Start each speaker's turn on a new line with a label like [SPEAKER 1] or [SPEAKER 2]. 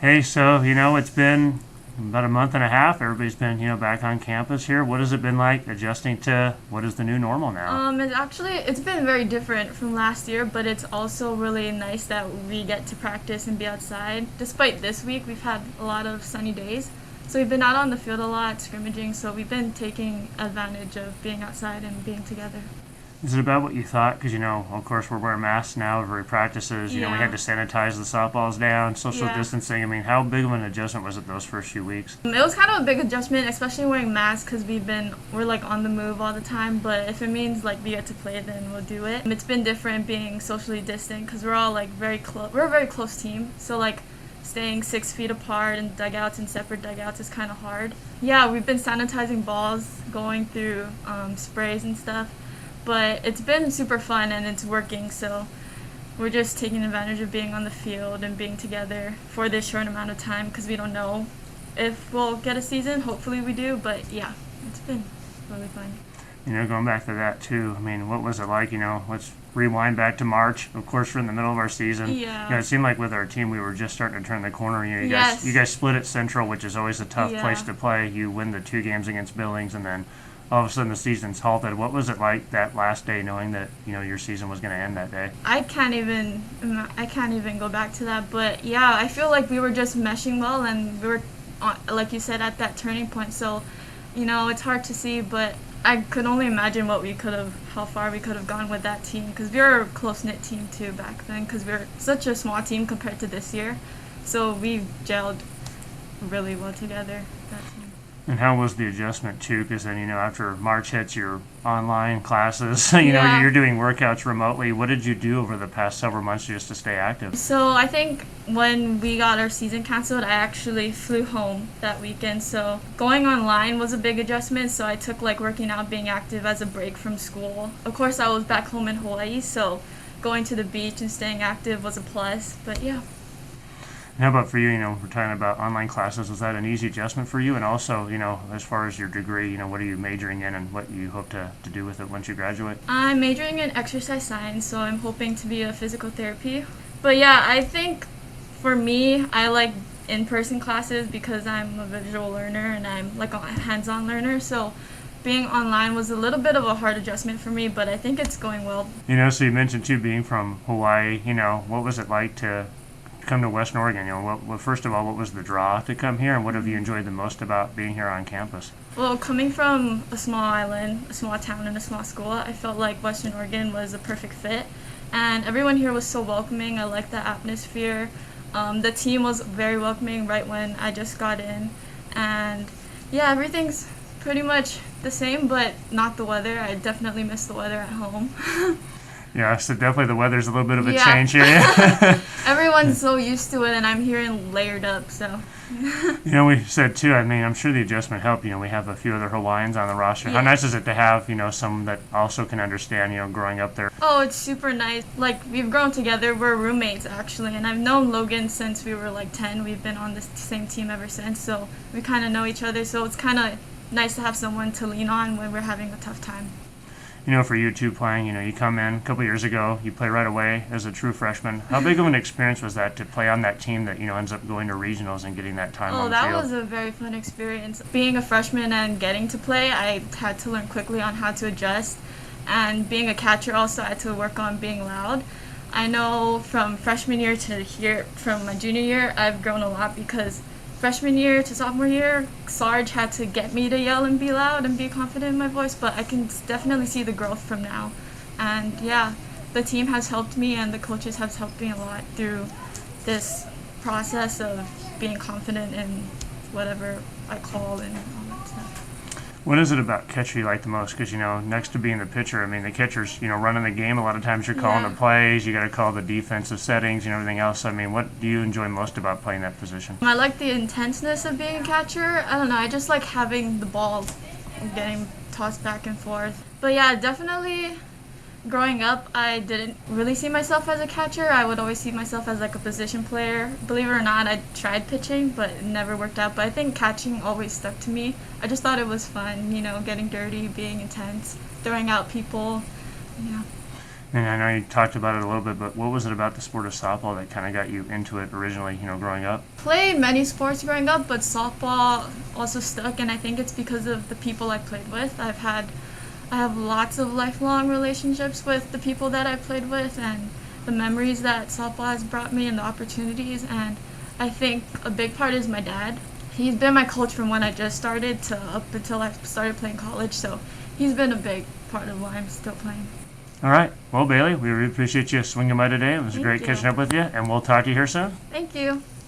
[SPEAKER 1] Hey, so, it's been about a month and a half. Everybody's been, back on campus here. What has it been like adjusting to what is the new normal now?
[SPEAKER 2] It's been very different from last year, but it's also really nice that we get to practice and be outside. Despite this week, we've had a lot of sunny days, so we've been out on the field a lot, scrimmaging. So we've been taking advantage of being outside and being together.
[SPEAKER 1] Is it about what you thought? Because, of course, we're wearing masks now every practices. We had
[SPEAKER 2] Yeah,
[SPEAKER 1] to sanitize the softballs down, social
[SPEAKER 2] yeah.
[SPEAKER 1] distancing. I mean, how big of an adjustment was it those first few weeks?
[SPEAKER 2] It was kind of a big adjustment, especially wearing masks because we're like on the move all the time. But if it means like we get to play, then we'll do it. It's been different being socially distant because we're all like very close. We're a very close team, so like staying 6 feet apart in dugouts and separate dugouts is kind of hard. Yeah, we've been sanitizing balls, going through sprays and stuff, but it's been super fun and it's working. So we're just taking advantage of being on the field and being together for this short amount of time because we don't know if we'll get a season. Hopefully we do, but yeah, it's been really fun.
[SPEAKER 1] Going back to that too. I mean, what was it like? Let's rewind back to March. Of course, we're in the middle of our season.
[SPEAKER 2] Yeah.
[SPEAKER 1] It seemed like with our team, we were just starting to turn the corner.
[SPEAKER 2] Yes.
[SPEAKER 1] You guys split at Central, which is always a tough place
[SPEAKER 2] Yeah.
[SPEAKER 1] to play. You win the 2 games against Billings, and then all of a sudden the season's halted. What was it like that last day, knowing that your season was going to end that day?
[SPEAKER 2] I can't even go back to that, but yeah, I feel like we were just meshing well and we were like you said at that turning point. So, it's hard to see, but I could only imagine how far we could have gone with that team because we were a close-knit team too back then because we were such a small team compared to this year. So we gelled really well together, that team.
[SPEAKER 1] And how was the adjustment too? Because then after March hits, your online classes.
[SPEAKER 2] Yeah.
[SPEAKER 1] You're doing workouts remotely. What did you do over the past several months just to stay active?
[SPEAKER 2] So I think when we got our season canceled, I actually flew home that weekend. So going online was a big adjustment. So I took like working out, being active as a break from school. Of course, I was back home in Hawaii, so going to the beach and staying active was a plus. But yeah.
[SPEAKER 1] And how about for you? We're talking about online classes. Was that an easy adjustment for you? And also, as far as your degree, what are you majoring in and what you hope to do with it once you graduate?
[SPEAKER 2] I'm majoring in exercise science, so I'm hoping to be a physical therapy. But yeah, I think for me, I like in-person classes because I'm a visual learner and I'm like a hands-on learner. So being online was a little bit of a hard adjustment for me, but I think it's going well.
[SPEAKER 1] So you mentioned too being from Hawaii. What was it like to come to Western Oregon? First of all, what was the draw to come here, and what have you enjoyed the most about being here on campus?
[SPEAKER 2] Well, coming from a small island, a small town, and a small school, I felt like Western Oregon was a perfect fit. And everyone here was so welcoming. I liked the atmosphere. The team was very welcoming right when I just got in. And yeah, everything's pretty much the same, but not the weather. I definitely miss the weather at home.
[SPEAKER 1] Yeah, so definitely the weather's a little bit of a
[SPEAKER 2] Yeah.
[SPEAKER 1] change here. Yeah.
[SPEAKER 2] Everyone's so used to it, and I'm here and layered up, so.
[SPEAKER 1] We said too, I mean, I'm sure the adjustment helped. We have a few other Hawaiians on the roster. How
[SPEAKER 2] Yeah.
[SPEAKER 1] nice is it to have, some that also can understand, growing up there?
[SPEAKER 2] Oh, it's super nice. Like, we've grown together. We're roommates, actually. And I've known Logan since we were like 10. We've been on the same team ever since. So we kind of know each other. So it's kind of nice to have someone to lean on when we're having a tough time.
[SPEAKER 1] For you two playing, you come in a couple years ago, you play right away as a true freshman. How big of an experience was that to play on that team that, ends up going to regionals and getting that time
[SPEAKER 2] Oh,
[SPEAKER 1] on the
[SPEAKER 2] that
[SPEAKER 1] field?
[SPEAKER 2] was a very fun experience. Being a freshman and getting to play, I had to learn quickly on how to adjust. And being a catcher also, I had to work on being loud. I know from freshman year to here, from my junior year, I've grown a lot because freshman year to sophomore year, Sarge had to get me to yell and be loud and be confident in my voice, but I can definitely see the growth from now. And yeah, the team has helped me and the coaches have helped me a lot through this process of being confident in whatever I call and all that stuff.
[SPEAKER 1] What is it about catcher you like the most? Because, next to being the pitcher, I mean, the catcher's, running the game. A lot of times you're calling
[SPEAKER 2] Yeah.
[SPEAKER 1] the plays, you got to call the defensive settings and everything else. I mean, what do you enjoy most about playing that position?
[SPEAKER 2] I like the intenseness of being a catcher. I don't know, I just like having the ball and getting tossed back and forth. But yeah, definitely growing up, I didn't really see myself as a catcher. I would always see myself as like a position player. Believe it or not, I tried pitching, but it never worked out. But I think catching always stuck to me. I just thought it was fun, getting dirty, being intense, throwing out people. Yeah.
[SPEAKER 1] And I know you talked about it a little bit, but what was it about the sport of softball that kind of got you into it originally, growing up?
[SPEAKER 2] Played many sports growing up, but softball also stuck, and I think it's because of the people I played with. I have lots of lifelong relationships with the people that I played with, and the memories that softball has brought me and the opportunities. And I think a big part is my dad. He's been my coach from when I just started to up until I started playing college, so he's been a big part of why I'm still playing.
[SPEAKER 1] All right. Well, Baylie, we really appreciate you swinging by today. It was
[SPEAKER 2] Thank
[SPEAKER 1] great
[SPEAKER 2] you.
[SPEAKER 1] catching up with you, and we'll talk to you here soon.
[SPEAKER 2] Thank you.